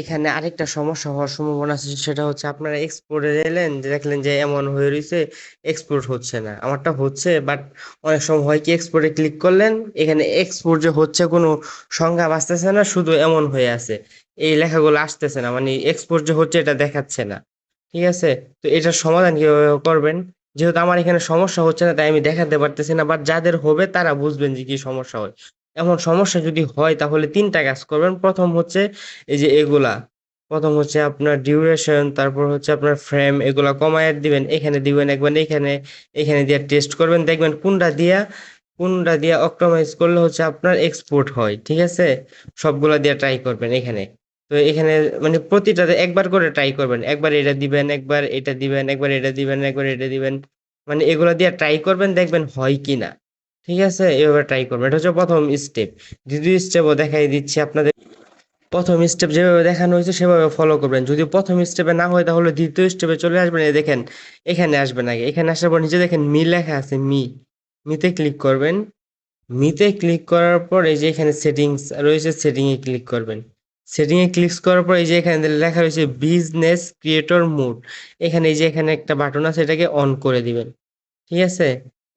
এখানে আরেকটা সমস্যা হওয়ার সম্ভাবনা আছে, সেটা হচ্ছে আপনারা এক্সপোর্টে এলেন, যে দেখলেন যে এমন হয়ে রয়েছে, এক্সপোর্ট হচ্ছে না। আমারটা হচ্ছে, বাট অনেক সময় হয় কি, এক্সপোর্টে ক্লিক করলেন, এখানে এক্সপোর্ট যে হচ্ছে কোনো সংখ্যা বাঁচতেছে না, শুধু এমন হয়ে আছে, এই লেখাগুলো আসতেছে না, মানে এক্সপোর্ট যে হচ্ছে এটা দেখাচ্ছে না। ঠিক আছে? তো এটার সমাধান কিভাবে করবেন? যেহেতু আমার এখানে সমস্যা হচ্ছে না, তাই আমি দেখাতে পারতেছি না, বাট যাদের হবে তারা বুঝবেন যে কি সমস্যা হয়। এমন সমস্যা যদি হয় তাহলে তিনটা কাজ করবেন। প্রথম হচ্ছে এই যে এগুলা, প্রথম হচ্ছে আপনার ডিউরেশন, তারপর হচ্ছে আপনার ফ্রেম, এগুলা কমায় দিবেন, এখানে দিবেন একবার, এখানে এখানে দিয়ে টেস্ট করবেন, দেখবেন কোনটা দিয়া অপটিমাইজ করলে হচ্ছে আপনার এক্সপোর্ট হয়। ঠিক আছে? সবগুলা দিয়ে ট্রাই করবেন এখানে। তো এখানে মানে প্রতিটাতে একবার করে ট্রাই করবেন, একবার এটা দিবেন, একবার এটা দিবেন, একবার এটা দিবেন, একবার এটা দিবেন, মানে এগুলা দিয়ে ট্রাই করবেন, দেখবেন হয় কিনা। ঠিক আছে? এভাবে ট্রাই করবেন, এটা হচ্ছে প্রথম স্টেপ। দ্বিতীয় স্টেপও দেখাই দিচ্ছি আপনাদের। প্রথম স্টেপ যেভাবে দেখানো হয়েছে সেভাবে ফলো করবেন। যদি প্রথম স্টেপে না হয় তাহলে দ্বিতীয় স্টেপে চলে আসবেন। এই দেখেন, এখানে আসবেন আগে, এখানে আসার পর নিচে দেখেন মি লেখা আছে, মিতে ক্লিক করবেন। মিতে ক্লিক করার পর এই যে এখানে সেটিংস রয়েছে, সেটিং এ ক্লিক করবেন। সেটিং এ ক্লিক করার পর এই যে এখানে লেখা রয়েছে বিজনেস ক্রিয়েটর মোড, এখানে এই যে এখানে একটা বাটন আছে, এটাকে অন করে দিবেন। ঠিক আছে?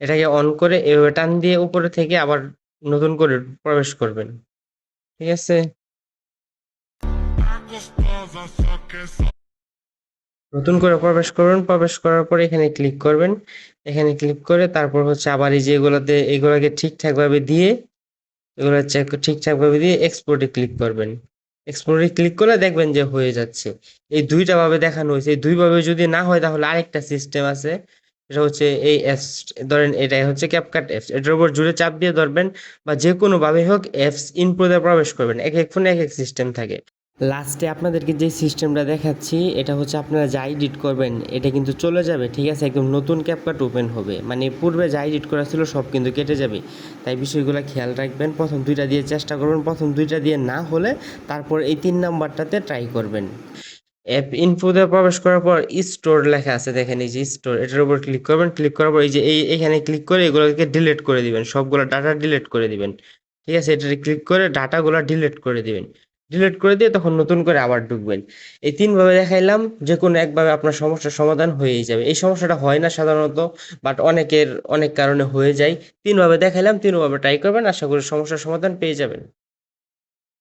এটাকে অন করে এভাবে টান দিয়ে উপরে থেকে আবার নতুন করে প্রবেশ করবেন। ঠিক আছে? নতুন করে প্রবেশ করবেন, প্রবেশ করার পরে এখানে ক্লিক করবেন। এখানে ক্লিক করে তারপর হচ্ছে আবার এই যে এগুলোতে, এগুলোকে ঠিকঠাক ভাবে দিয়ে, এগুলো চেক ঠিকঠাক ভাবে দিয়ে এক্সপোর্টে ক্লিক করবেন। এক্সপোর্টে ক্লিক করলে দেখবেন যে হয়ে যাচ্ছে। এই দুইটা ভাবে দেখানো হয়েছে, এই দুই ভাবে যদি না হয় তাহলে আরেকটা সিস্টেম আছে। এটা হচ্ছে এই অ্যাপস, ধরেন এটাই হচ্ছে ক্যাপকাট অ্যাপস, এটার উপর জুড়ে চাপ দিয়ে ধরবেন, বা যে কোনো ভাবে হোক অ্যাপস ইনপুটে প্রবেশ করবেন। এক এক ফোনে এক এক সিস্টেম থাকে। লাস্টে আপনাদেরকে যে সিস্টেমটা দেখাচ্ছি, এটা হচ্ছে আপনারা যা এডিট করবেন এটা কিন্তু চলে যাবে। ঠিক আছে? একদম নতুন ক্যাপকাট ওপেন হবে, মানে পূর্বে যা এডিট করা ছিল সব কিন্তু কেটে যাবে। তাই বিষয়গুলো খেয়াল রাখবেন। প্রথম দুইটা দিয়ে চেষ্টা করবেন, প্রথম দুইটা দিয়ে না হলে তারপর এই ৩ নাম্বারটাতে ট্রাই করবেন। অ্যাপ ইনফোতে প্রবেশ করার পর স্টোর লেখা আছে, দেখেন এই যে স্টোর, এটার উপর ক্লিক করবেন। ক্লিক করার পর এই যে এখানে ক্লিক করে এগুলোকে ডিলিট করে দিবেন, সবগুলো ডাটা ডিলিট করে দিবেন। ঠিক আছে? এটা ক্লিক করে ডাটাগুলো ডিলিট করে দিবেন। ডিলিট করে দিয়ে তখন নতুন করে আবার ঢুকবেন। এই ৩ ভাবে দেখাইলাম, যে কোনো একভাবে আপনার সমস্যার সমাধান হয়েই যাবে। এই সমস্যাটা হয় না সাধারণত, বাট অনেকের অনেক কারণে হয়ে যায়। ৩ ভাবে দেখাইলাম, ৩ ভাবে ট্রাই করবেন, আশা করি সমস্যার সমাধান পেয়ে যাবেন।